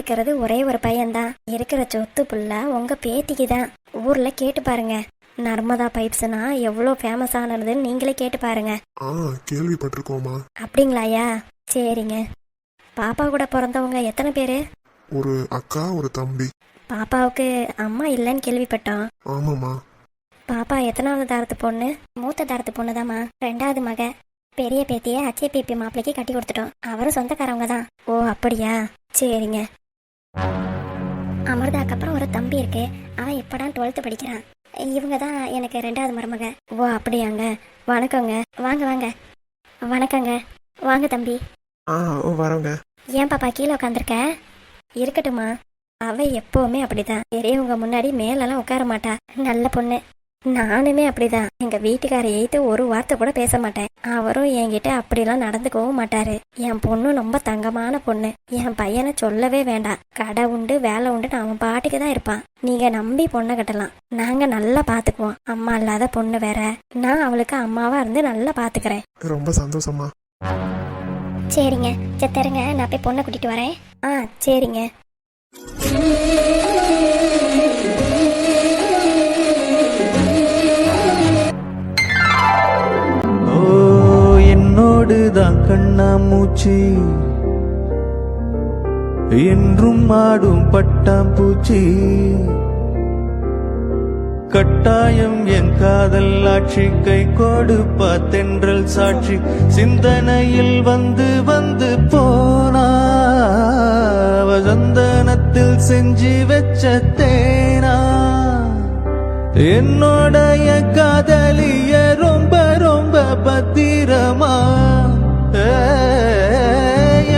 இருக்கிறது ஒரே ஒரு பையன்தான். இருக்கிற சொத்து புள்ள உங்க பேத்திக்கு தான். ஊர்ல கேட்டு பாருங்க. நர்மதா பைப்ஸ்னா எவ்வளோ ஃபேமஸ் ஆனதுன்னு நீங்களே கேட்டு பாருங்க. கேள்விப்பட்டிருக்கோமா. அப்படிங்களாயா? சரிங்க. பாப்பா கூட பிறந்தவங்க எத்தனை பேரு? ஒரு அக்கா ஒரு தம்பி. பாப்பாவுக்கு அம்மா இல்லைன்னு கேள்விப்பட்டோம். ஆமாம்மா. பாப்பா எத்தனாவது தாரத்து பொண்ணு? மூத்த தாரத்து பொண்ணுதாம்மா. 2வது மக. பெரிய பேத்தியை அச்சய பேப்பி மாப்பிள்ளைக்கு கட்டி கொடுத்துட்டோம். அவரும் சொந்தக்காரவங்க தான். ஓ அப்படியா? சரிங்க. அமிர்தாக்கு அப்புறம் ஒரு தம்பி இருக்கு. அவன் இப்போடா 12th படிக்கிறான். இவங்க தான் எனக்கு 2வது மருமக. ஓ அப்படியாங்க. வணக்கங்க. வாங்க வாங்க. வணக்கங்க. வாங்க தம்பி. வரோங்க. ஏன் பாப்பா கீழே உட்காந்துருக்க? இருக்கட்டுமா. அவ எப்பவுமே அப்படிதான். பெரியவங்க முன்னாடி மேலெல்லாம் உட்கார மாட்டா. நல்ல பொண்ணு. நானுமே அப்படிதான். எங்க வீட்டுக்கார எய்த்து ஒரு வார்த்தை கூட பேச மாட்டேன். அவரும் என்கிட்ட அப்படிலாம் நடந்துக்கவும் மாட்டாரு. என் பொண்ணு ரொம்ப தங்கமான பொண்ணு. என் பையனை சொல்லவே வேண்டாம். கடை உண்டு வேலை உண்டுன்னு அவன் பாட்டுக்கு தான் இருப்பான். நீங்க நம்பி பொண்ணை கட்டலாம். நாங்க நல்லா பாத்துக்குவோம். அம்மா இல்லாத பொண்ணு வேற. நான் அவளுக்கு அம்மாவா இருந்து நல்லா பாத்துக்கிறேன். ரொம்ப சந்தோஷமா. சரிங்க. செத்தருங்க. நான் போய் பொண்ணை கூட்டிட்டு வரேன். சரிங்க. என்னோடுதான் கண்ணாமூச்சி என்றும் ஆடும் பட்டாம்பூச்சி கட்டாயம் என் காதல் ஆட்சி கை கொடுப்பா தென்றல் சாட்சி சிந்தனையில் வந்து வந்து போனா சந்தனத்தில் செஞ்சு வச்ச தேனா என்னோடைய காதலிய ரொம்ப ரொம்ப பத்திரமா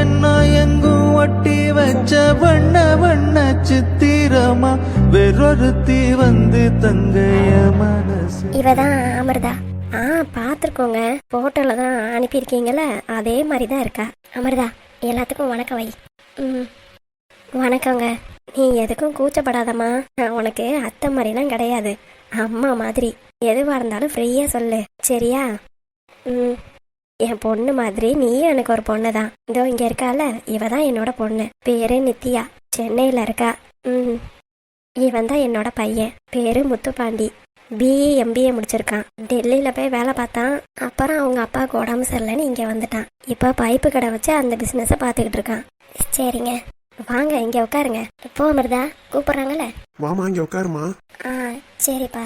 என்ன எங்கும் ஒட்டி வச்ச வண்ண வண்ண சித்திரமா வேறொருத்தி வந்து தங்கைய மனசு. இவதான் அமிர்தா. பாத்துருக்கோங்க. போட்டோல தான் அனுப்பியிருக்கீங்கல்ல, அதே மாதிரிதான் இருக்கா. அமிர்தா எல்லாத்துக்கும் வணக்கம் வை. வணக்கங்க. நீ எதுக்கும் கூச்சப்படாதம்மா. நான் உனக்கு அத்தை மாதிரிலாம் கிடையாது. அம்மா மாதிரி. எதுவா இருந்தாலும் ஃப்ரீயா சொல்லு. சரியா? என் பொண்ணு மாதிரி நீயும் எனக்கு ஒரு பொண்ணு தான். இதோ இங்க இருக்கால, இவ தான் என்னோட பொண்ணு. பேரு நித்யா. சென்னையில இருக்கா. இவன் தான் என்னோட பையன். பேரு முத்துப்பாண்டி. BA MBA முடிச்சிருக்கான். டெல்லியில போய் வேலை பார்த்தான். அப்புறம் அவங்க அப்பாவுக்கு உடம்பு சரியில்லைன்னு இங்க வந்துட்டான். இப்ப பைப்பு கடை வச்சு அந்த பிசினஸ பாத்துக்கிட்டு இருக்கான். சரிங்க. வாங்க இங்க உட்காருங்க. இப்போ அமிர்தா கூப்பிடுறாங்கல்ல. வாமா இங்க உட்காருமா. சரிப்பா.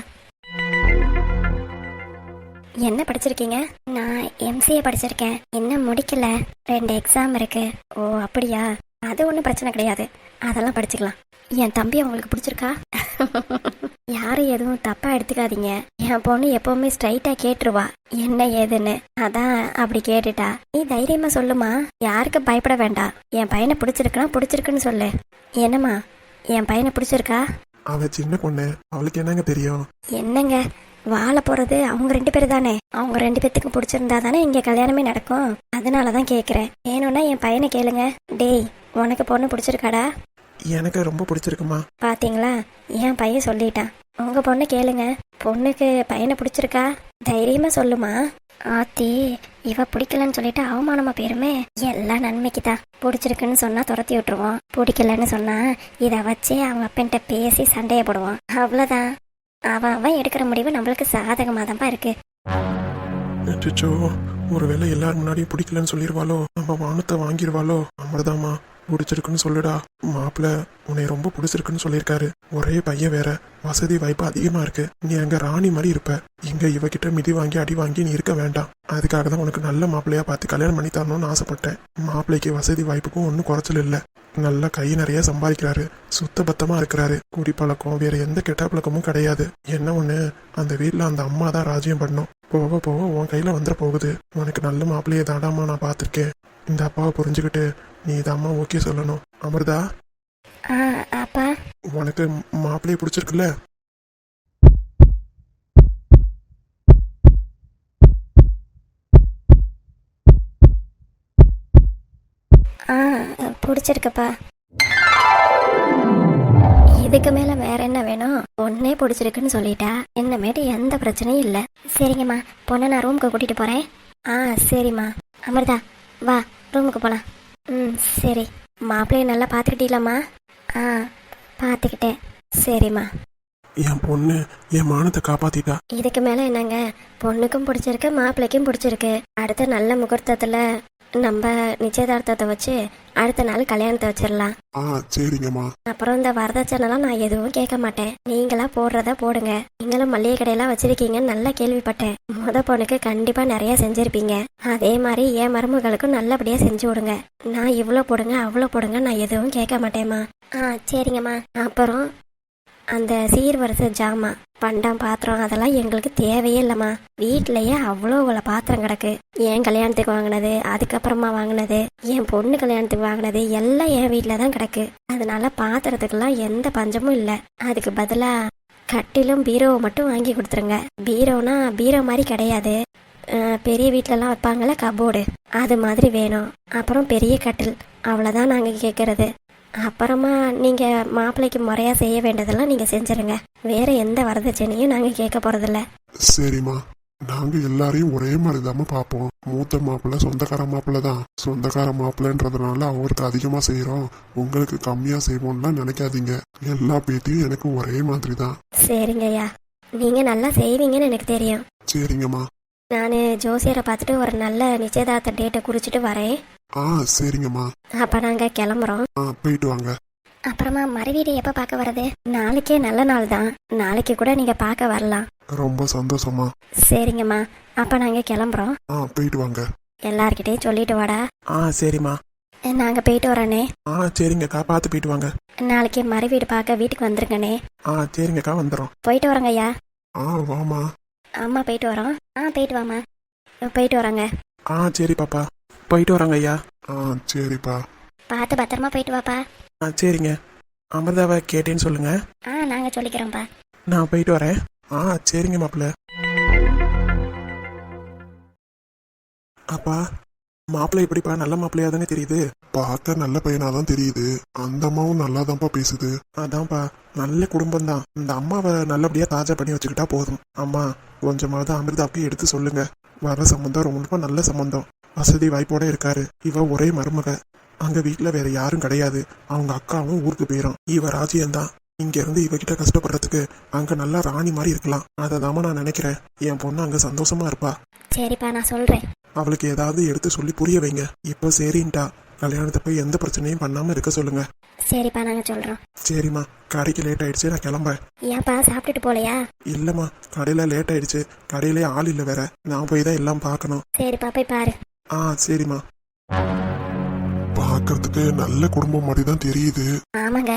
என்ன படிச்சிருக்கீங்க? நான் எம்சிஏ படிச்சிருக்கேன். இன்னும் முடிக்கல. 2 எக்ஸாம் இருக்கு. ஓ அப்படியா? அது ஒன்றும் பிரச்சனை கிடையாது. அதெல்லாம் படிச்சுக்கலாம். என் தம்பி உங்களுக்கு பிடிச்சிருக்கா? யாரும் எதுவும் தப்பா எடுத்துக்காதீங்க. என் பொண்ணு எப்பவுமே ஸ்ட்ரைட்டா கேட்டுருவா என்ன ஏதுன்னு. அதான் அப்படி கேட்டுட்டா. நீ தைரியமா சொல்லுமா. யாருக்கும் பயப்பட வேண்டாம். என் பையனை பிடிச்சிருக்குன்னா பிடிச்சிருக்குன்னு சொல்லு. என்னம்மா என் பையனை பிடிச்சிருக்கா? அவ சின்ன பொண்ணு. அவளுக்கு என்னங்க தெரியும்? என்னங்க வாழ போறது அவங்க 2 பேரு தானே. அவங்க 2 பேத்துக்கும் பிடிச்சிருந்தா தானே இங்க கல்யாணமே நடக்கும். அதனாலதான் கேக்குறேன். வேணும்னா என் பையனை கேளுங்க. டேய் உனக்கு பொண்ணு பிடிச்சிருக்காடா? எனக்கு ரொம்ப பிடிச்சிருக்குமா. பாத்தீங்களா, என் பையன் சொல்லிட்டான். உங்க பொண்ணு கேளுங்க. பொண்ணுக்கு பையனை பிடிச்சிருக்கா? தைரியமா சொல்லுமா. ஆத்தி இவ பிடிக்கலன்னு சொல்லிட்டு அவமானமா போயிருமே. எல்லாம் நன்மைக்கு தான். பிடிச்சிருக்குன்னு சொன்னா துரத்தி விட்டுருவோம். பிடிக்கலன்னு சொன்னா இதை வச்சே அவங்க அப்பன்ட்ட பேசி சண்டைய போடுவான். அவ்வளவுதான். அவன் எடுக்கிற முடிவு நம்மளுக்கு சாதகமா தான்ப்பா இருக்கு. ஒருவேளை எல்லாரும் முன்னாடியும் பிடிக்கலன்னு சொல்லிடுவாளோ, நம்ம வானத்தை வாங்கிடுவாளோ. அமிர்தாமா பிடிச்சிருக்குன்னு சொல்லுடா. மாப்பிள்ள உன்னை ரொம்ப பிடிச்சிருக்குன்னு சொல்லியிருக்காரு. ஒரே பையன் வேற. வசதி வாய்ப்பு அதிகமா இருக்கு. நீ அங்க ராணி மாதிரி இருப்ப. இங்க இவகிட்ட மிதி வாங்கி அடி வாங்கி நீ இருக்க வேண்டாம். அதுக்காக தான் உனக்கு நல்ல மாப்பிள்ளையா பார்த்து கல்யாணம் பண்ணி தரணும்னு ஆசைப்பட்டேன். மாப்பிள்ளைக்கு வசதி வாய்ப்புக்கும் ஒன்றும் குறைச்சல் இல்லை. நல்லா கை நிறைய சம்பாதிக்கிறாரு. சுத்த பத்தமா இருக்கிறாரு. குடிப்பழக்கம் வேற எந்த கெட்ட பழக்கமும் கிடையாது. என்ன ஒண்ணு, அந்த வீட்டுல அந்த அம்மா தான் ராஜ்யம் பண்ணும். போக போக உன் கையில வந்துட போகுது. உனக்கு நல்ல மாப்பிள்ளைய தாடாமா நான் பார்த்திருக்கேன். இந்த அப்பாவை புரிஞ்சுக்கிட்டு நீ இந்த அம்மா ஓகே சொல்லணும். அமிர்தா அப்பா உனக்கு மாப்பிள்ளைய பிடிச்சிருக்குல்ல? பிடிச்சிருக்குப்பா. இதுக்கு மேல வேற என்ன வேணும்? ஒன்னே பிடிச்சிருக்குன்னு சொல்லிட்டா என்னமேட்டு எந்த பிரச்சனையும் இல்ல. சரிங்கம்மா, பொண்ணை நான் ரூமுக்கு கூட்டிட்டு போறேன். சரிம்மா. அமிர்தா வா ரூமுக்கு போலாம். சரி. மாப்பிள்ளைய நல்லா பார்த்துக்கிட்டீங்களாம்மா? ஆ, பார்த்துக்கிட்டேன். சரிம்மா. என் பொண்ணு என் மானத்தை காப்பாத்திட்டா. இதுக்கு மேலே என்னங்க, பொண்ணுக்கும் பிடிச்சிருக்கு மாப்பிள்ளைக்கும் பிடிச்சிருக்கு. அடுத்த நல்ல முகூர்த்தத்தில் நம்ம நிச்சயதார்த்தத்தை வச்சு அடுத்த நாள் கல்யாணத்தை வச்சிடலாம். சரிங்கம்மா. அப்புறம் இந்த வரதட்சணைலாம் நான் எதுவும் கேட்க மாட்டேன். நீங்களா போடுறத போடுங்க. நீங்களும் மளிகை கடையெல்லாம் வச்சிருக்கீங்கன்னு நல்லா கேள்விப்பட்டேன். பொண்ணுக்கு கண்டிப்பா நிறைய செஞ்சிருப்பீங்க. அதே மாதிரி என் மருமகளுக்கும் நல்லபடியா செஞ்சு விடுங்க. நான் இவ்வளோ போடுங்க அவ்வளோ போடுங்க நான் எதுவும் கேட்க மாட்டேம்மா. சரிங்கம்மா. அப்புறம் அந்த சீர்வரிசை ஜாமான் பண்டம் பாத்திரம் அதெல்லாம் எங்களுக்கு தேவையே இல்லைம்மா. வீட்டிலையே அவ்வளோ பாத்திரம் கிடக்கு. என் கல்யாணத்துக்கு வாங்கினது, அதுக்கப்புறமா வாங்கினது, என் பொண்ணு கல்யாணத்துக்கு வாங்கினது எல்லாம் என் வீட்டில் தான் கிடக்கு. அதனால பாத்திரத்துக்கெல்லாம் எந்த பஞ்சமும் இல்லை. அதுக்கு பதிலாக கட்டிலும் பீரோவை மட்டும் வாங்கி கொடுத்துருங்க. பீரோனா பீரோ மாதிரி கிடையாது, பெரிய வீட்டிலலாம் வைப்பாங்கள்ல கபோர்டு, அது மாதிரி வேணும். அப்புறம் பெரிய கட்டில், அவ்வளோதான் நாங்கள் கேட்குறது. அப்புறமா நீங்கள் மாப்பிள்ளைக்கு முறையாக செய்ய வேண்டியதெல்லாம் நீங்கள் செஞ்சுருங்க. வேற எந்த வரதட்சணையும் நாங்கள் கேட்க போகிறதில்ல. சரிம்மா. நாங்க எல்லாரையும் ஒரே மாதிரி தாம பார்ப்போம். மூத்த மாப்பிள்ள சொந்தக்கார மாப்பிள்ள தான். சொந்தக்கார மாப்பிள்ளன்றதுனால அவருக்கு அதிகமா செய்யறோம், உங்களுக்கு கம்மியா செய்வோம்லாம் நினைக்காதீங்க. எல்லா பேத்தியும் எனக்கு ஒரே மாதிரி தான். சரிங்க ஐயா, நீங்கள் நல்லா செய்வீங்கன்னு எனக்கு தெரியும். சரிங்கம்மா. நான் ஜோசியரை பார்த்துட்டு ஒரு நல்ல நிச்சயதார்த்த டேட்டை குறிச்சிட்டு வரேன். சரிங்கம்மா. அப்போ நாங்கள் கிளம்புறோம். போயிட்டு வாங்க. அப்புறமா மறுவீடு எப்போ பார்க்க வர்றது? நாளைக்கே நல்ல நாள் தான், நாளைக்கு கூட நீங்கள் பார்க்க வரலாம். ரொம்ப சந்தோஷமா. சரிங்கம்மா, அப்போ நாங்கள் கிளம்புறோம். போயிட்டு வாங்க. எல்லார்கிட்டையும் சொல்லிட்டு வாடா. சரிம்மா. நாங்கள் போயிட்டு வரோண்ணே. சரிங்கக்கா, பார்த்து போயிட்டு வாங்க. நாளைக்கு மறுவீடு பார்க்க வீட்டுக்கு வந்துருங்கண்ணே. சரிங்கக்கா, வந்துடும். போயிட்டு வரோங்க ஐயா. வாமா. அம்மா போயிட்டு வரோம். போயிட்டு வாமா. போயிட்டு வரோங்க. சரி பாப்பா, போயிட்டு வரோங்க ஐயா. சரிப்பா. பார்த்து பத்திரமா போயிட்டு வாப்பா. சரிங்க. அமிர்தாவை கேட்டேன்னு சொல்லுங்க. நாங்கள் சொல்லிக்கிறோம்ப்பா. நான் போயிட்டு வரேன். சரிங்க மாப்பிள்ள. அப்பா, மாப்பிள்ளை எப்படிப்பா? நல்ல மாப்பிள்ளையா தானே தெரியுது. பார்க்க நல்ல பையனாதான் தெரியுது. அந்த அம்மாவும் நல்லாதான்ப்பா பேசுது. அதான்ப்பா, நல்ல குடும்பம் தான். இந்த அம்மாவை நல்லபடியா தாஜா பண்ணி வச்சுக்கிட்டா போதும். அம்மா, கொஞ்சமாவது அமிர்தாவுக்கு எடுத்து சொல்லுங்க. வர சம்பந்தம் ரொம்ப நல்ல சம்பந்தம். வசதி வாய்ப்போட இருக்காரு. இவ ஒரே மருமக. அங்க வீட்டுல வேற யாரும் கிடையாது. அவங்க அக்காவும் ஊருக்கு போயிடும். இவ ராஜ்யம்தான். இங்க இருந்து இவகிட்ட கஷ்டப்படுறதுக்கு அங்க நல்லா ராணி மாதிரி இருக்கலாம். அததாம நான் நினைக்கிறேன். என் பொண்ணு அங்க சந்தோஷமா இருப்பா. சரிப்பா, நான் சொல்றேன். அவளுக்கு ஏதாவது எடுத்து சொல்லி புரிய வைங்க. இப்போ சரின்ட்டா. கல்யாணத்தை போய் எந்த பிரச்சனையும் பண்ணாம இருக்க சொல்லுங்க. சரிப்பா, நாங்க சொல்றோம். சரிம்மா, கடைக்கு லேட் ஆயிடுச்சு, நான் கிளம்புறேன். ஏன்பா, சாப்பிட்டுட்டு போலையா? இல்லம்மா, கடையில லேட் ஆயிடுச்சு. கடையிலே ஆள் இல்லை வேற. நான் போய் தான் எல்லாம் பார்க்கணும். சரிப்பா, போய் பாரு. சரிம்மா. பார்க்கறதுக்கு நல்ல குடும்பம் மாதிரி தான் தெரியுது. ஆமாங்க,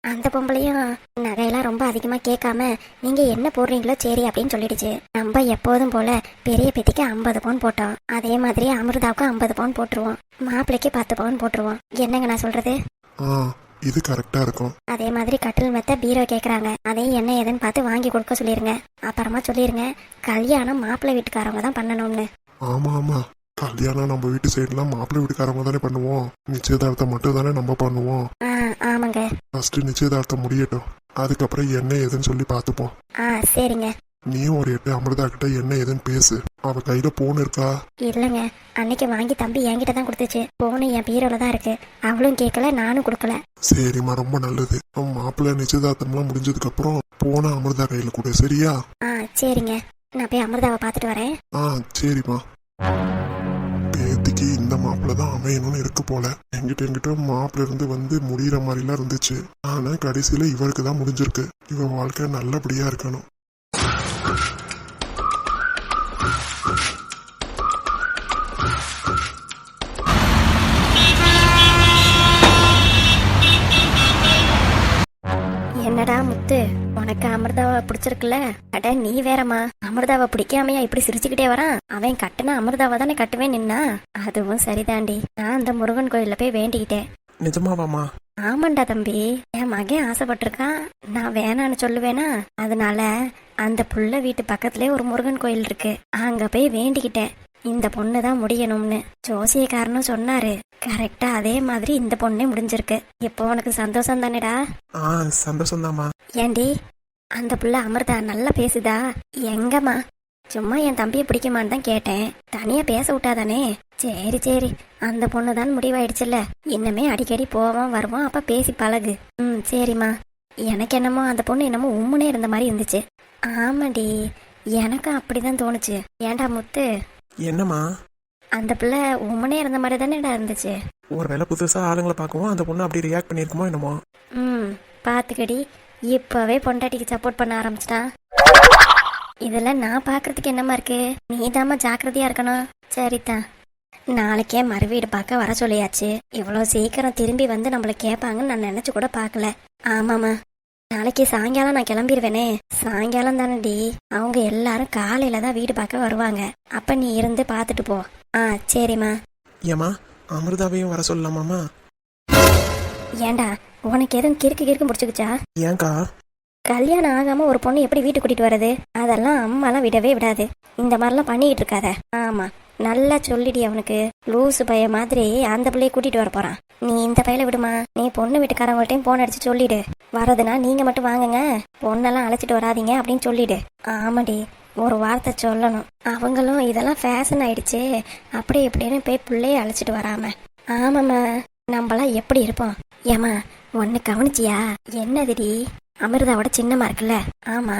அந்த பொம்பளையும் நகையெல்லாம் ரொம்ப அதிகமா கேட்காம நீங்க என்ன போடுறீங்களோ சரி அப்படின்னு சொல்லிடுச்சு. நம்ம எப்போதும் போல பெரிய பெத்திக்கு 50 பவுன் போட்டோம். அதே மாதிரி அமிர்தாவுக்கு 50 பவுன் போட்டுருவோம். மாப்பிள்ளைக்கு 10 பவுன் போட்டுருவோம். என்னங்க நான் சொல்றது? இது கரெக்டா இருக்கும். அதே மாதிரி கட்டில் மெத்த பீரோ கேக்குறாங்க. அதையும் என்ன ஏதுன்னு பார்த்து வாங்கி கொடுக்க சொல்லிருங்க. அப்புறமா சொல்லிருங்க, கல்யாணம் மாப்பிள்ளை வீட்டுக்காரவங்க தான் பண்ணணும்னு. ஆமா, கல்யாணம் நம்ம வீட்டு சைடுலாம் மாப்பிள்ளை வீட்டுக்காரங்க தானே பண்ணுவோம். நிச்சயதார்த்தம் மட்டும் தானே நம்ம பண்ணுவோம். ஆமாங்க. ஃபர்ஸ்ட் நிச்சயதார்த்தம் முடியட்டும், அதுக்கப்புறம் என்ன ஏதுன்னு சொல்லி பார்த்துப்போம். சரிங்க. நீயும் ஒரு 8 அமிர்தா கிட்ட என்ன ஏதுன்னு பேசு. அவ கையில போன் இருக்கா? இல்லங்க, அன்னைக்கு வாங்கி தம்பி என்கிட்ட தான் கொடுத்துச்சு. போனு என் பீரோல தான் இருக்கு. அவளும் கேட்கல, நானும் கொடுக்கல. சரிம்மா, ரொம்ப நல்லது. மாப்பிள்ளை நிச்சயதார்த்தம்லாம் முடிஞ்சதுக்கு அப்புறம் போன அமிர்தா கையில கூட. சரியா? சரிங்க. நான் போய் அமிர்தாவை பார்த்துட்டு வரேன். சரிம்மா. பேத்திக்கு இந்த மாப்பிள்ளை தான் அமையணும்னு இருக்கு போல. எங்கிட்ட மாப்பிள்ள இருந்து வந்து முடிகிற மாதிரிலாம் இருந்துச்சு. ஆனா கடைசியில இவருக்கு தான் முடிஞ்சிருக்கு. இவ வாழ்க்கை நல்லபடியா இருக்கணும். என்னடா முத்து, உனக்கு அமிர்தாவை பிடிச்சிருக்குல்ல? அட நீ வேறம்மா, அமிர்தாவை பிடிக்காமையா இப்படி சிரிச்சுக்கிட்டே வரான்? அவன் கட்டுனா அமிர்தாவை தானே கட்டுவேன் நின்னா. அதுவும் சரிதாண்டி. நான் அந்த முருகன் கோயில போய் வேண்டிக்கிட்டேன். நிஜமாவாமா? ஆமாண்டா தம்பி, என் மகன் ஆசைப்பட்டிருக்கான். நான் வேணான்னு சொல்லுவேனா? அதனால அந்த புள்ள வீட்டு பக்கத்துலயே ஒரு முருகன் கோயில் இருக்கு, அங்க போய் வேண்டிக்கிட்டேன். இந்த பொண்ணு தான் முடியணும்னு ஜோசியக்காரனும் சொன்னாரு. கரெக்டா அதே மாதிரி இந்த பொண்ணே முடிஞ்சிருக்கு. இப்போ உனக்கு சந்தோஷம் தானேடா? சந்தோஷம் தாமா. ஏண்டி, அந்த புள்ள அமிர்தா நல்லா பேசுதா? எங்கம்மா? சும்மா என் தம்பியை பிடிக்குமான்னு தான் கேட்டேன். தனியா பேச விட்டாதானே. சரி சரி, அந்த பொண்ணு தான் முடிவாயிடுச்சுல்ல. இன்னமே அடிக்கடி போவோம் வருவோம், அப்ப பேசி பழகு. சரிம்மா. எனக்கு என்னமோ அந்த பொண்ணு என்னமோ உம்முனே இருந்த மாதிரி இருந்துச்சு. ஆமாடி, எனக்கும் அப்படிதான் தோணுச்சு. ஏன்டா முத்து, என்னம்மா? அந்த பிள்ளை உம்முனே இருந்த மாதிரி தானேடா இருந்துச்சு. ஒருவேளை புதுசா ஆளுங்களை பார்க்கவும் அந்த பொண்ணு அப்படி ரியாக்ட் பண்ணியிருக்குமோ என்னமோ. பாத்துக்கடி, இப்பவே பொண்டாட்டிக்கு சப்போர்ட் பண்ண ஆரம்பிச்சிட்டான். இதெல்லாம் நான் பாக்குறதுக்கு என்னமா இருக்கு? நீதாம்மா ஜாக்கிரதையா இருக்கணும். சரிதான், நாளைக்கே மறுவீடு பார்க்க வர சொல்லியாச்சு. இவ்வளவு சீக்கிரம் திரும்பி வந்து நம்மள கேட்பாங்கன்னு நான் நினைச்சு கூட பாக்கல. ஆமாமா, நாளைக்கு சாயங்காலம் நான் கிளம்பிடுவேனே. சாயங்காலம் தானடி, அவங்க எல்லாரும் காலையில தான் வீடு பார்க்க வருவாங்க. அப்ப நீ இருந்து பாத்துட்டு போ. சரிம்மா. ஏமா, அமிர்தாவையும் வர சொல்லலாமாமா? ஏண்டா, உனக்கு எதுவும் கிறுக்கு பிடிச்சிக்குச்சா? ஏன்க்கா? கல்யாணம் ஆகாம ஒரு பொண்ணு எப்படி வீட்டு கூட்டிட்டு வருது? அதெல்லாம் அம்மாலாம் விடவே விடாது. இந்த மாதிரிலாம் பண்ணிட்டு இருக்காத. ஆமா, நல்லா சொல்லிடி அவனுக்கு. லூசு பைய மாதிரி அந்த பிள்ளைய கூட்டிட்டு வர போறான். நீ இந்த பையில விடுமா. நீ பொண்ணு வீட்டுக்காரவங்கள்ட்டையும் போன் அடிச்சு சொல்லிடு. வரதுன்னா நீங்க மட்டும் வாங்குங்க, பொண்ணெல்லாம் அழைச்சிட்டு வராதீங்க அப்படின்னு சொல்லிடு. ஆமாடி, ஒரு வார்த்தை சொல்லணும். அவங்களும் இதெல்லாம் ஃபேஷன் ஆயிடுச்சு அப்படி இப்படின்னு போய் பிள்ளைய அழைச்சிட்டு வராம. ஆமாம்மா, நம்மளாம் எப்படி இருப்போம்? ஏமா, ஒன்னு கவனிச்சியா? என்னதுடி? அமிர்தாவோட சின்னமா இருக்குல்ல? ஆமா,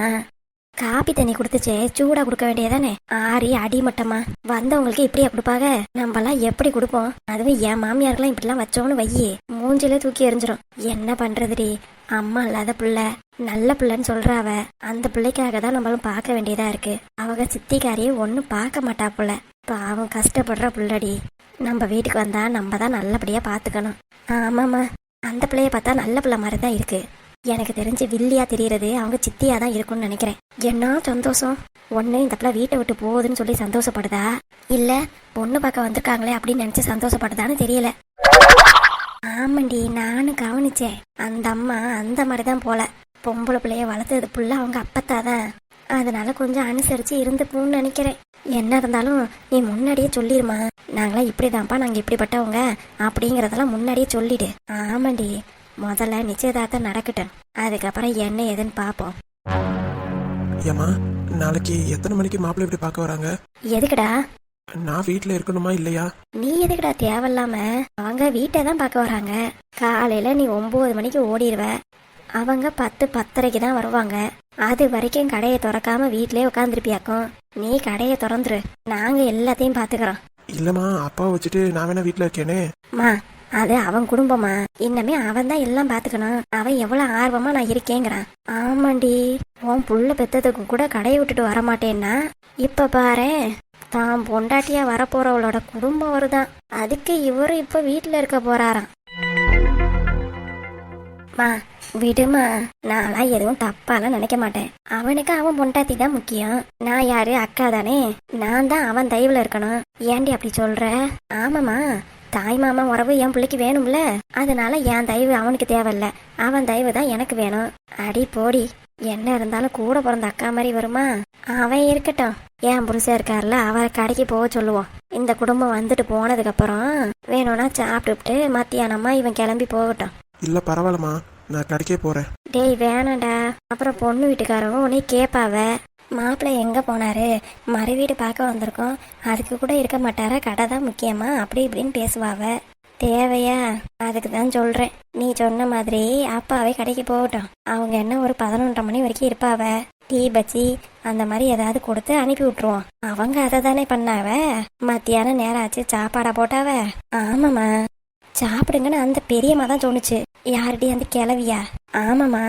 காப்பி தண்ணி கொடுத்துச்சே, சூடா கொடுக்க வேண்டியதானே? ஆறி அடிமட்டமா வந்தவங்களுக்கு இப்படியா கொடுப்பாங்க? நம்மலாம் எப்படி கொடுப்போம்? அதுவும் என் மாமியாருக்கெல்லாம் இப்படிலாம் வச்சோன்னு வையே, மூஞ்சிலே தூக்கி எறிஞ்சிரும். என்ன பண்றதுடி, அம்மா இல்லாத பிள்ளை, நல்ல பிள்ளைன்னு சொல்றாவ. அந்த பிள்ளைக்காக தான் நம்மளும் பார்க்க வேண்டியதா இருக்கு. அவங்க சித்திக்காரியே ஒன்னும் பார்க்க மாட்டா போல. பாவம், கஷ்டப்படுற பிள்ளடி. நம்ம வீட்டுக்கு வந்தா நம்ம தான் நல்லபடியா பாத்துக்கணும். ஆமாமா, அந்த பிள்ளைய பார்த்தா நல்ல பிள்ளை மாதிரி தான் இருக்கு. எனக்கு தெரிஞ்சு வில்லியா தெரியறது அவங்க சித்தியா தான் இருக்கும்னு நினைக்கிறேன். என்ன சந்தோஷம். ஒண்ணு இந்த பிள்ளை வீட்டை விட்டு போகுதுன்னு சொல்லி சந்தோஷப்படுதா, இல்ல பொண்ணு பார்க்க வந்திருக்காங்களே அப்படின்னு நினைச்சு சந்தோஷப்படுதான்னு தெரியல. ஆமாண்டி, நானும் கவனிச்சேன். அந்த அம்மா அந்த மாதிரிதான் போல. பொம்பளை பிள்ளைய வளர்த்தது புள்ள அவங்க அப்பத்தாதான். அதனால கொஞ்சம் அனுசரிச்சு இருந்துப்போன்னு நினைக்கிறேன். என்ன இருந்தாலும் நீ முன்னாடியே சொல்லிருமா. நாங்களாம் இப்படிதான்ப்பா, நாங்க இப்படிப்பட்டவங்க அப்படிங்கறதெல்லாம் முன்னாடியே சொல்லிடு. ஆமாண்டி, முதல்ல நிச்சயதார்த்தம் நடக்கட்டும், அதுக்கப்புறம் என்ன ஏதுன்னு பாப்போம். ஏமா, நாளைக்கு எத்தனை மணிக்கு மாப்பிள்ளை இப்படி பார்க்க வராங்க? எதுக்குடா? நான் வீட்டுல இருக்கணுமா இல்லையா? நீ எதுக்குடா தேவையில்லாம? அவங்க வீட்டை தான் பார்க்க வராங்க. காலையில நீ 9 மணிக்கு ஓடிடுவ. அவங்க 10-10:30 தான் வருவாங்க. அது வரைக்கும் கடையை திறக்காம வீட்லயே உட்காந்துருப்பியாக்கும். நீ கடையை திறந்துரு, நாங்க எல்லாத்தையும் பாத்துக்கிறோம். இல்லம்மா, அப்பாவை வச்சுட்டு நான் வேணா வீட்டுல இருக்கேனே. மா, அது அவன் குடும்பமா, இன்னமே அவன் தான் எல்லாம் பாத்துக்கணும். அவன் எவ்வளவு ஆர்வமா நான் இருக்கேங்கிறான். ஆமாண்டி, உன் புள்ள பெத்ததுக்கு கூட கடையை விட்டுட்டு வரமாட்டேன்னா இப்ப பாரு, தான் பொண்டாட்டியா வரப்போறவளோட குடும்பம் வருதான். அதுக்கு இவரு இப்ப வீட்டுல இருக்க போறாராம். மா, விடுமா, நான்லாம் எதுவும் தப்பாலாம் நினைக்க மாட்டேன். அவனுக்கு அவன் பொண்டாட்டி தான் முக்கியம். நான் யாரு? அக்கா தானே. நான் தான் அவன் தயவுல இருக்கணும். ஏண்டி அப்படி சொல்ற? ஆமாமா, தாய் மாமா உறவு என் பிள்ளைக்கு வேணும்ல, அதனால என் தயவு அவனுக்கு தேவையில்ல, அவன் தயவு தான் எனக்கு வேணும். அடி போடி, என்ன இருந்தாலும் கூட பிறந்த அக்கா மாதிரி வருமா? அவன் இருக்கட்டும், என் புருஷன் இருக்காருல, அவரை கடைக்கு போக சொல்லுவோம். இந்த குடும்பம் வந்துட்டு போனதுக்கு அப்புறம் வேணும்னா சாப்பிட்டுட்டு மத்தியானமா இவன் கிளம்பி போகட்டும். இல்ல பரவாயில்லம்மா, நான் கடைக்கே போறேன். டேய் வேணாண்டா, அப்புறம் பொண்ணு வீட்டுக்காரவங்க உன்னை கேட்பாவ. மாப்பிள்ளை எங்க போனாரு, மறுவீடு பார்க்க வந்திருக்கோம், அதுக்கு கூட இருக்க மாட்டாரா, கடை தான் முக்கியமா, அப்படி இப்படின்னு பேசுவாவ. தேவையா? அதுக்கு தான் சொல்றேன், நீ சொன்ன மாதிரி அப்பாவே கடைக்கு போகட்டும். அவங்க என்ன ஒரு 11:30 மணி வரைக்கும் இருப்பாவ. டீ பஜ்ஜி அந்த மாதிரி ஏதாவது கொடுத்து அனுப்பி விட்டுருவோம். அவங்க அதை தானே பண்ணாவ. மத்தியானம் நேரம் ஆச்சு, சாப்பாடா போட்டாவ. ஆமாம்மா, சாப்பிடுங்கன்னு அந்த பெரியம்மா தான் சொன்னுச்சு. யாருடி? அந்த கிளவியா? ஆமாம்மா,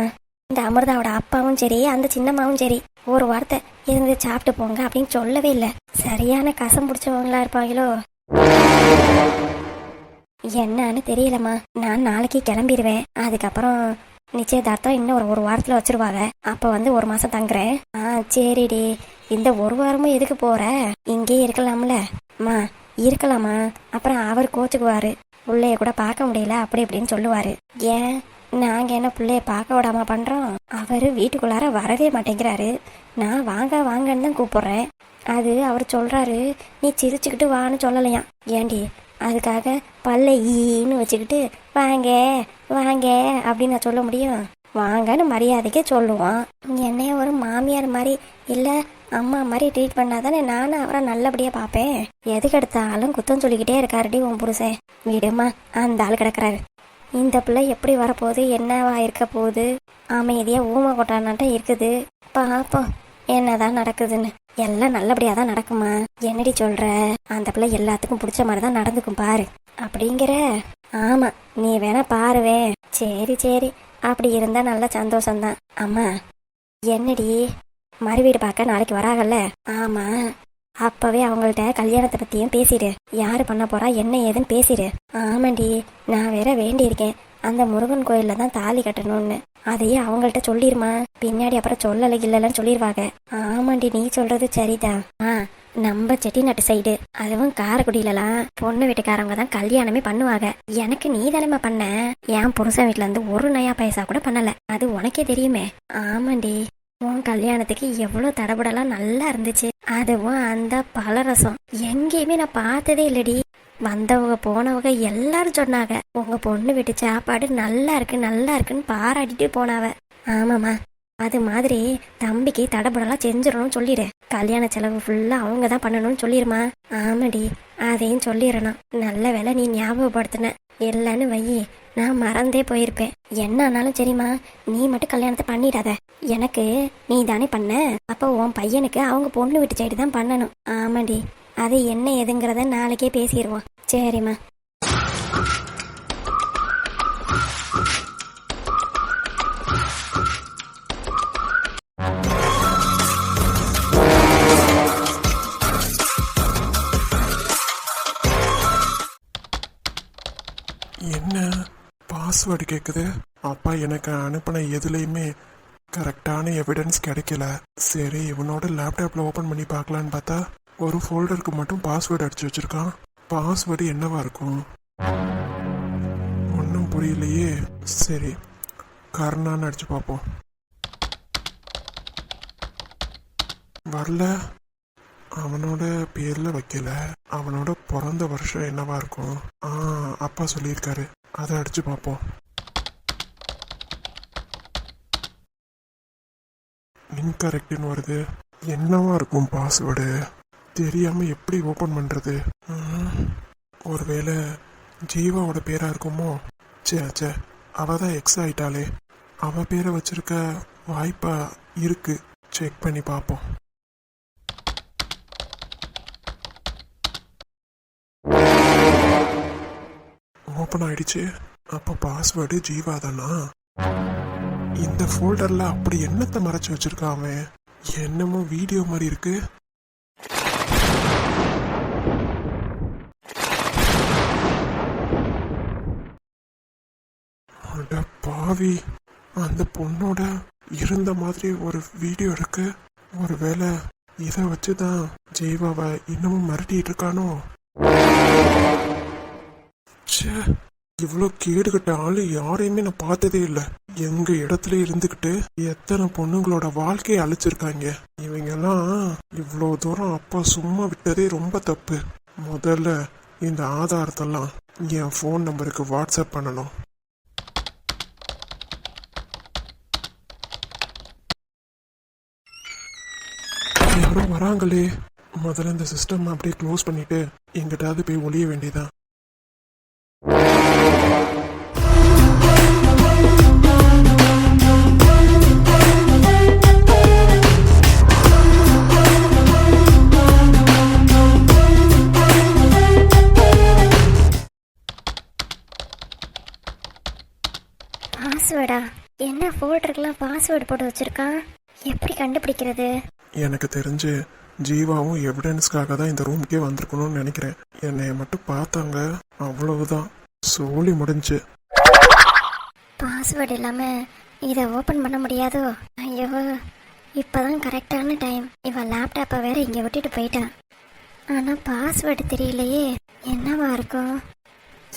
இந்த அமிர்தாவோட அப்பாவும் சரி அந்த சின்னம்மாவும் சரி ஒரு வார்த்தை இருந்து சாப்பிட்டு போங்க அப்படின்னு சொல்லவே இல்லை. சரியான கசம் பிடிச்சவங்களா இருப்பாங்களோ என்னன்னு தெரியலம்மா. நான் நாளைக்கு கிளம்பிடுவேன். அதுக்கப்புறம் நிச்சயதார்த்தம் இன்னும் ஒரு வாரத்துல வச்சிருவாங்க. அப்ப வந்து 1 மாசம் தங்குறேன். சரிடி. இந்த 1 வாரமும் எதுக்கு போற? இங்கே இருக்கலாம்ல? மா, இருக்கலாமா, அப்புறம் அவர் கோச்சுக்குவாரு. பிள்ளைய கூட பார்க்க முடியல அப்படி இப்படின்னு சொல்லுவாரு. ஏன், நாங்க என்ன பிள்ளைய பார்க்க விடாம பண்றோம்? அவரு வீட்டுக்குள்ளார வரவே மாட்டேங்கிறாரு. நான் வாங்க வாங்கன்னு தான் கூப்பிடுறேன். அது அவர் சொல்றாரு, நீ சிரிச்சுக்கிட்டு வான்னு சொல்லலையா. ஏண்டி, அதுக்காக பல்ல ஈன்னு வச்சுக்கிட்டு வாங்க வாங்க அப்படின்னு நான் சொல்ல முடியும்? வாங்கன்னு மரியாதைக்கே சொல்லுவான். என்னைய ஒரு மாமியார் மாதிரி இல்ல அம்மா மாதிரி ட்ரீட் பண்ணாதானே நானும் அவரை நல்லபடியாக பார்ப்பேன். எதுக்கு எடுத்தாலும் குத்தம் சொல்லிக்கிட்டே இருக்காருடி உன் புருஷன். விடுமா, அந்த ஆள் கிடக்குறாரு. இந்த பிள்ளை எப்படி வரப்போகுது, என்னவா இருக்க போகுது, அமைதியாக ஊமை கொட்டானாட்டம் இருக்குது. பார்ப்போம் என்னதான் நடக்குதுன்னு. எல்லாம் நல்லபடியாக தான் நடக்குமா? என்னடி சொல்கிற? அந்த பிள்ளை எல்லாத்துக்கும் பிடிச்ச மாதிரி தான் நடந்துக்கும் பாரு. அப்படிங்கிற? ஆமாம், நீ வேணா பாருவே. சரி சரி, அப்படி இருந்தால் நல்ல சந்தோஷம்தான். அம்மா என்னடி, மறுவீடு பார்க்க நாளைக்கு வராங்கல்ல? ஆமாம், அப்பவே அவங்கள்ட்ட கல்யாணத்தை பற்றியும் பேசிடு. யார் பண்ண போறா என்ன ஏதுன்னு பேசிடு. ஆமாண்டி, நான் வேற வேண்டியிருக்கேன் அந்த முருகன் கோயிலில் தான் தாலி கட்டணும்னு. அதையே அவங்கள்ட்ட சொல்லிருமா, பின்னாடி அப்புறம் சொல்லலை இல்லைன்னு சொல்லிடுவாங்க. ஆமாண்டி, நீ சொல்றது சரிதான். நம்ம செட்டிநாட்டு சைடு, அதுவும் காரைக்குடியிலலாம் பொண்ணு வீட்டுக்காரவங்க தான் கல்யாணமே பண்ணுவாங்க. எனக்கு நீ தலைமை பண்ண, என் புருஷன் வீட்டுல இருந்து ஒரு நயா பைசா கூட பண்ணல. அது உனக்கே தெரியுமே. ஆமாண்டி, உன் கல்யாணத்துக்கு எவ்வளவு தடபடலாம் நல்லா இருந்துச்சு. அதுவும் அந்த பலரசம் எங்கேயுமே நான் பார்த்ததே இல்லடி. வந்தவங்க போனவங்க எல்லாரும் சொன்னாங்க உங்க பொண்ணு வீட்டு சாப்பாடு நல்லா இருக்கு நல்லா இருக்குன்னு பாராட்டிட்டு போனாவ. ஆமாம்மா, அது மாதிரி தம்பிக்கு தடபடலாம் செஞ்சிடணும்னு சொல்லிடு. கல்யாண செலவு ஃபுல்லா அவங்க தான் பண்ணணும்னு சொல்லிருமா. ஆமாடி, அதையும் சொல்லிடணும். நல்ல வேலை நீ ஞாபகப்படுத்தின. இல்லைன்னு வையி, நான் மறந்தே போயிருப்பேன். என்ன ஆனாலும் சரிம்மா, நீ மட்டும் கல்யாணத்தை பண்ணிடாத. எனக்கு நீ தானே பண்ண, அப்போ உன் பையனுக்கு அவங்க பொண்ணு வீட்டு சைடு தான் பண்ணணும். ஆமாடி, அது என்ன எதுங்கிறத நாளைக்கே பேசிடுவோம். சரிம்மா. என்ன பாஸ்வேர்டு கேட்குது? அப்பா எனக்கு அனுப்பின எதுலேயுமே கரெக்டான எவிடன்ஸ் கிடைக்கல. சரி, இவனோட லேப்டாப்பில் ஓப்பன் பண்ணி பார்க்கலான்னு பார்த்தா ஒரு ஃபோல்டருக்கு மட்டும் பாஸ்வேர்டு அடிச்சு வச்சிருக்கான். பாஸ்வேர்டு என்னவா இருக்கும்? ஒன்றும் புரியலையே. சரி, கர்ணான்னு அடிச்சு பார்ப்போம். வரல. அவனோட பேர்ல வைக்கல. அவனோட பிறந்த வருஷம் என்னவா இருக்கும்? அப்பா சொல்லியிருக்காரு, அதை அடிச்சு பார்ப்போம். இன்கரெக்ட்னு வருது. என்னவா இருக்கும் பாஸ்வேர்டு? தெரியாம எப்படி ஓபன் பண்றது? ஒருவேளை ஜீவாவோட பேரா இருக்குமோ? சே, அவ தான் எக்ஸ் ஆயிட்டாளே. அவ பேரை வச்சிருக்க வாய்ப்பா இருக்கு. செக் பண்ணி பார்ப்போம். ஓப்பன் ஆயிடுச்சு. அப்ப பாஸ்வேர்டு ஜீவா தானா? இந்த ஃபோல்டர்ல அப்படி என்னத்தை மறைச்சு வச்சிருக்கான் அவன்? என்னமோ வீடியோ மாதிரி இருக்கு. அட பாவி, அந்த பொண்ணோட இருந்த மாதிரி ஒரு வீடியோ இருக்கு. ஒருவேளை இதை வச்சுதான் ஜீவாவை இன்னமும் மிரட்டிட்டு இருக்கானோ? இவ்வளோ கேடுகட்ட ஆளு யாரையுமே நான் பார்த்ததே இல்லை. எங்க இடத்துல இருந்துகிட்டு எத்தனை பொண்ணுங்களோட வாழ்க்கையை அழிச்சிருக்காங்க. இவங்கெல்லாம் இவ்வளோ தூரம் அப்பா சும்மா விட்டதே ரொம்ப தப்பு. முதல்ல இந்த ஆதாரத்தெல்லாம் என் ஃபோன் நம்பருக்கு வாட்ஸ்அப் பண்ணணும். யாரும் வராங்களே. முதல்ல இந்த சிஸ்டம் அப்படியே க்ளோஸ் பண்ணிட்டு எங்கிட்டாவது போய் ஒளிய வேண்டியதான். பாஸ்வேர்டா? என்ன ஃபோல்டருக்குலாம் பாஸ்வேர்டு போட்டு வச்சிருக்கான்? எப்படி கண்டுபிடிக்கிறது? எனக்கு தெரிஞ்சு ஜீவாவும் எவிடன்ஸ்க்காக தான் இந்த ரூமுக்கே வந்திருக்கணும்னு நினைக்கிறேன். என்னைய மட்டும் பார்த்தாங்க, அவ்வளவுதான், சோலி முடிஞ்சு. பாஸ்வேர்டு இல்லாம இதை ஓப்பன் பண்ண முடியாதோ? ஐயோ, இப்போதான் கரெக்டான டைம். இவன் லேப்டாப்பை வேற இங்கே விட்டுட்டு போயிட்டான். ஆனால் பாஸ்வேர்டு தெரியலையே. என்னவா இருக்கும்?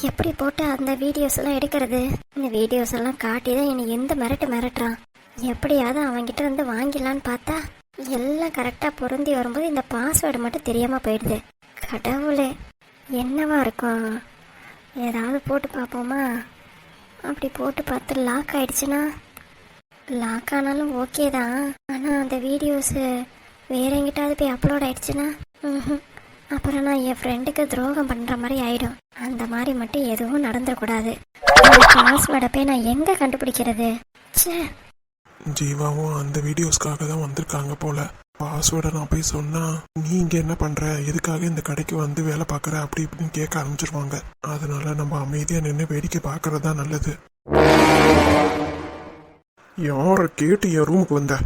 எப்படி போட்டு அந்த வீடியோஸ் எல்லாம் எடுக்கிறது? இந்த வீடியோஸ் எல்லாம் காட்டி தான் என்னை எந்த மிரட்டுறான். எப்படியாவது அவன்கிட்ட இருந்து வாங்கிடலான்னு பார்த்தா எல்லாம் கரெக்டாக பொருந்தி வரும்போது இந்த பாஸ்வேர்டு மட்டும் தெரியாமல் போயிடுது. கடவுளே, என்னவா இருக்கும்? ஏதாவது போட்டு பார்ப்போமா? அப்படி போட்டு பார்த்து லாக் ஆயிடுச்சுன்னா? லாக் ஆனாலும் ஓகே தான், ஆனால் அந்த வீடியோஸு வேற எங்கிட்டாவது போய் அப்லோட் ஆயிடுச்சுன்னா அப்புறம் நான் என் ஃப்ரெண்டுக்கு துரோகம் பண்ணுற மாதிரி ஆயிடும். அந்த மாதிரி மட்டும் எதுவும் நடந்துடக்கூடாது. பாஸ்வேர்டை போய் நான் எங்கே கண்டுபிடிக்கிறது? ச்சே. ஜீவாவும் அந்த வீடியோஸ்க்காக தான் வந்திருக்காங்க போல. பாஸ்வேர்டை நான் போய் சொன்னா நீ இங்க என்ன பண்ற, எதுக்காக இந்த கடைக்கு வந்து வேலை பார்க்குற அப்படி இப்படின்னு கேட்க ஆரம்பிச்சிருவாங்க. அதனால நம்ம அமைதியா நின்று வேடிக்கை பார்க்கறது தான் நல்லது. யாரை கேட்டு என் ரூமுக்கு வந்த?